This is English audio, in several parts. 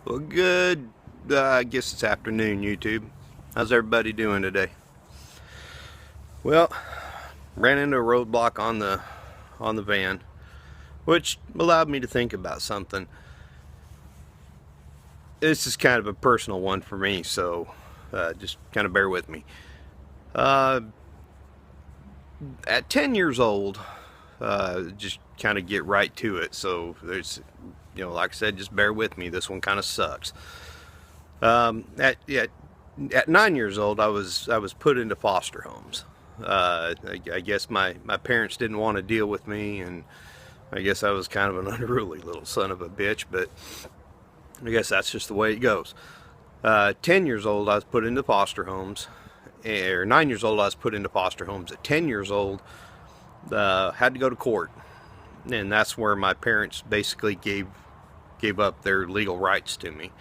Well, good. I guess it's afternoon, YouTube. How's everybody doing today? Well, ran into a roadblock on the van, which allowed me to think about something. This is kind of a personal one for me, so just kind of bear with me. Uh, at 10 years old, just kind of get right to it. So there's, like I said, just bear with me. This one kind of sucks. At 9 years old, I was put into foster homes. I guess my parents didn't want to deal with me, and I guess I was kind of an unruly little son of a bitch, but I guess that's just the way it goes. 10 years old, I was put into foster homes. Or 9 years old, I was put into foster homes. At 10 years old, had to go to court, and that's where my parents basically gave up their legal rights to me.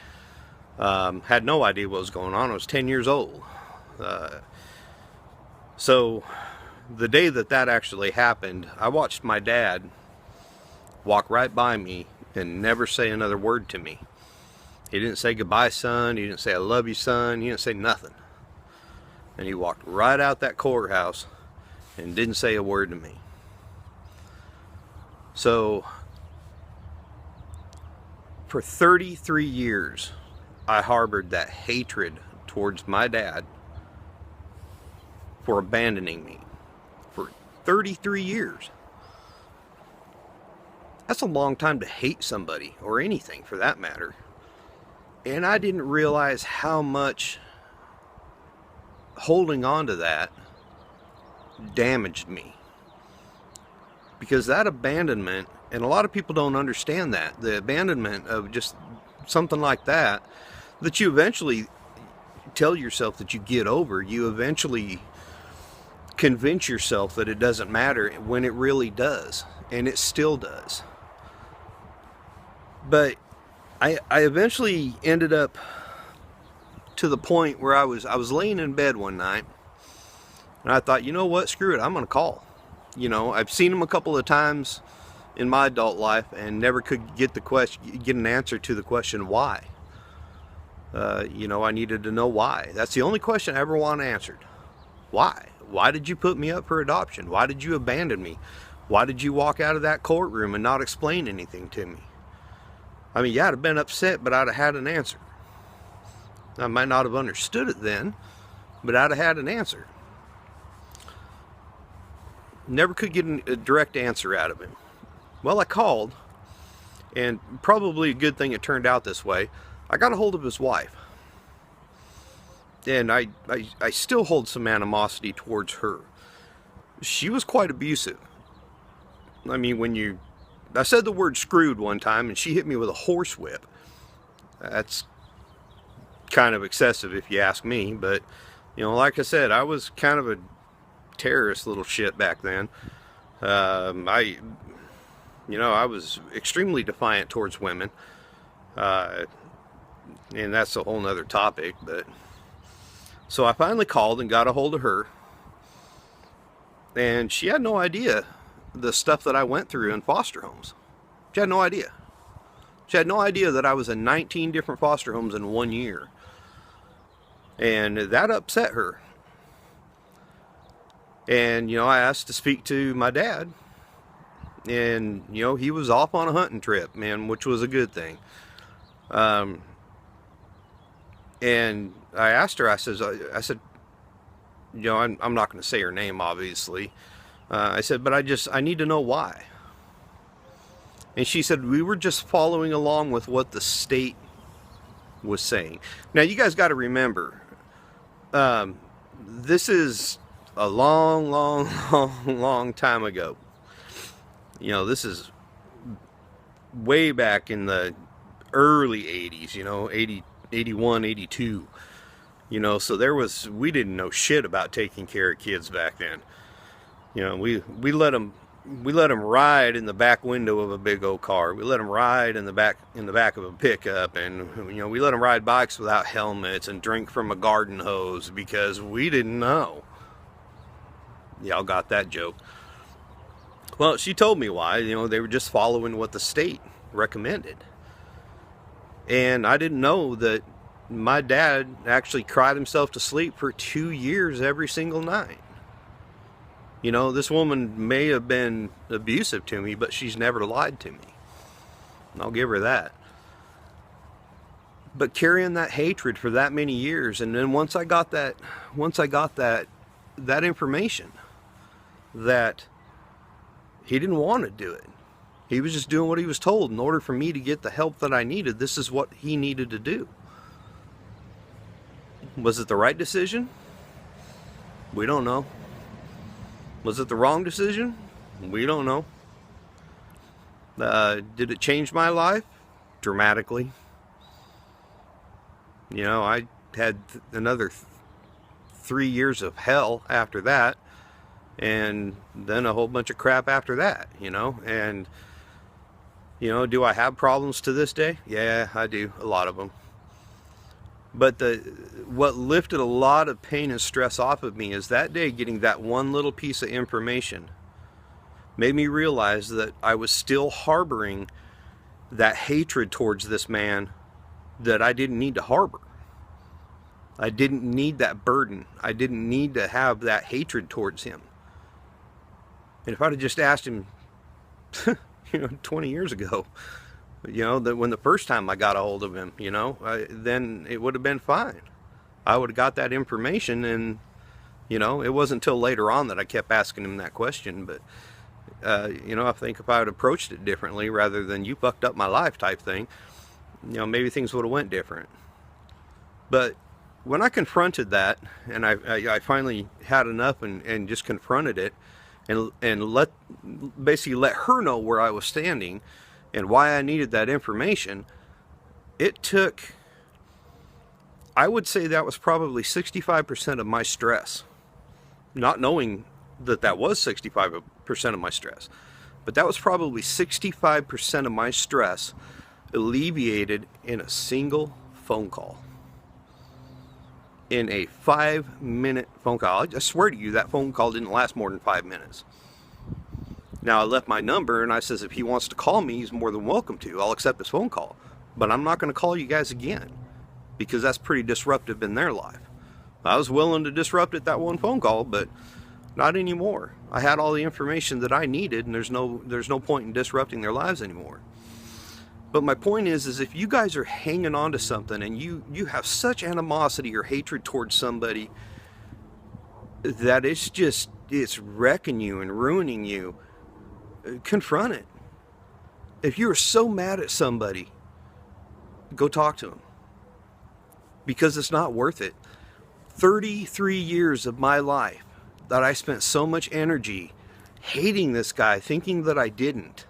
Had no idea what was going on. I was 10 years old. So the day that actually happened, I watched my dad walk right by me and never say another word to me. He didn't say goodbye, son. He didn't say I love you, son. He didn't say nothing. And he walked right out that courthouse and didn't say a word to me. So for 33 years, I harbored that hatred towards my dad for abandoning me. For 33 years. That's a long time to hate somebody, or anything for that matter. And I didn't realize how much holding on to that damaged me. Because that abandonment, and a lot of people don't understand that, the abandonment of just something like that you eventually tell yourself that you get over, you eventually convince yourself that it doesn't matter, when it really does, and it still does. But I eventually ended up to the point where I was laying in bed one night, and I thought, you know what, screw it, I'm gonna call. I've seen him a couple of times in my adult life and never could get an answer to the question why. I needed to know why. That's the only question I ever want answered. Why? Why did you put me up for adoption? Why did you abandon me? Why did you walk out of that courtroom and not explain anything to me? I mean, yeah, I'd have been upset, but I'd have had an answer. I might not have understood it then, but I'd have had an answer. Never could get a direct answer out of him. Well, I called, and probably a good thing it turned out this way. I got a hold of his wife, and I still hold some animosity towards her. She was quite abusive. I mean, I said the word screwed one time, and she hit me with a horsewhip. That's kind of excessive if you ask me, but, like I said, I was kind of a terrorist little shit back then. I was extremely defiant towards women. And that's a whole nother topic, but so I finally called and got a hold of her, and she had no idea the stuff that I went through in foster homes. She had no idea. She had no idea that I was in 19 different foster homes in 1 year, and that upset her. And I asked to speak to my dad, and he was off on a hunting trip, man, which was a good thing. And I asked her, I said, I'm not going to say her name, obviously. I said, but I need to know why. And she said, we were just following along with what the state was saying. Now, you guys got to remember, this is a long time ago. This is way back in the early 80s, 80, 81, 82, so we didn't know shit about taking care of kids back then. We let them ride in the back window of a big old car. We let them ride in the back of a pickup, and we let them ride bikes without helmets and drink from a garden hose because we didn't know. Y'all got that joke. Well, she told me why. They were just following what the state recommended. And I didn't know that my dad actually cried himself to sleep for 2 years every single night. You know, this woman may have been abusive to me, but she's never lied to me. And I'll give her that. But carrying that hatred for that many years, and then once I got that information that he didn't want to do it. He was just doing what he was told in order for me to get the help that I needed. This is what he needed to do. Was it the right decision? We don't know. Was it the wrong decision? We don't know. Did it change my life? Dramatically. You know, I had another 3 years of hell after that, and then a whole bunch of crap after that, you know. And, you know, do I have problems to this day? Yeah, I do, a lot of them. But what lifted a lot of pain and stress off of me is that day getting that one little piece of information made me realize that I was still harboring that hatred towards this man that I didn't need to harbor. I didn't need that burden. I didn't need to have that hatred towards him. And if I'd have just asked him, 20 years ago, that when the first time I got a hold of him, then it would have been fine. I would have got that information, and, it wasn't until later on that I kept asking him that question. But, I think if I had approached it differently rather than you fucked up my life type thing, maybe things would have went different. But when I confronted that, and I finally had enough and just confronted it, and basically let her know where I was standing and why I needed that information, it took, I would say that was probably 65% of my stress. Not knowing that was 65% of my stress. But that was probably 65% of my stress alleviated in a single phone call. In a 5-minute phone call. I swear to you, that phone call didn't last more than 5 minutes. Now, I left my number, and I says if he wants to call me, he's more than welcome to. I'll accept his phone call. But I'm not going to call you guys again, because that's pretty disruptive in their life. I was willing to disrupt it that one phone call, but not anymore. I had all the information that I needed, and there's no point in disrupting their lives anymore. But my point is if you guys are hanging on to something and you have such animosity or hatred towards somebody that it's wrecking you and ruining you, confront it. If you are so mad at somebody, go talk to them. Because it's not worth it. 33 years of my life that I spent so much energy hating this guy, thinking that I didn't.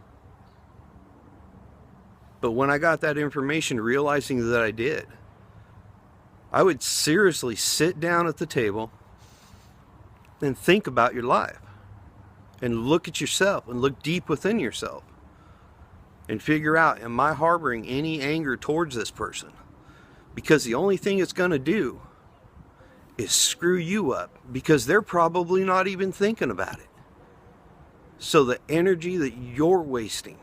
But when I got that information, realizing that I did, I would seriously sit down at the table and think about your life. And look at yourself and look deep within yourself. And figure out, am I harboring any anger towards this person? Because the only thing it's going to do is screw you up. Because they're probably not even thinking about it. So the energy that you're wasting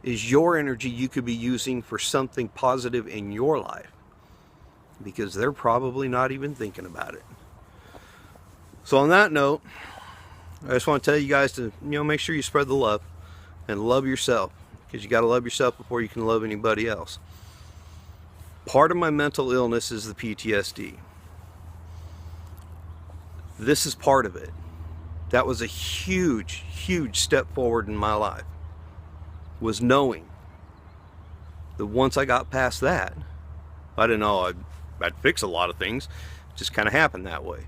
is your energy you could be using for something positive in your life, because they're probably not even thinking about it. So on that note, I just want to tell you guys to make sure you spread the love and love yourself, because you got to love yourself before you can love anybody else. Part of my mental illness is the PTSD. This is part of it. That was a huge step forward in my life. Was knowing that once I got past that, I didn't know I'd fix a lot of things. It just kind of happened that way.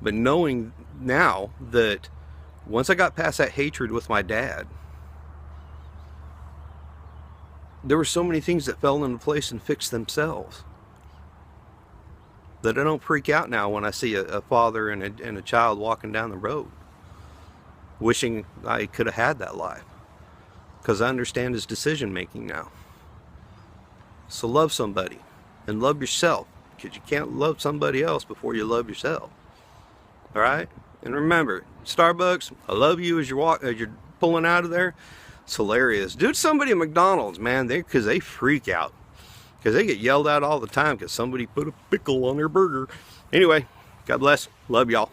But knowing now that once I got past that hatred with my dad, there were so many things that fell into place and fixed themselves that I don't freak out now when I see a father and a child walking down the road wishing I could have had that life. Because I understand his decision making now. So love somebody and love yourself, because you can't love somebody else before you love yourself. All right? And remember, Starbucks, I love you as you're pulling out of there. It's hilarious. Dude, somebody at McDonald's, man, because they freak out. Because they get yelled at all the time because somebody put a pickle on their burger. Anyway, God bless. Love y'all.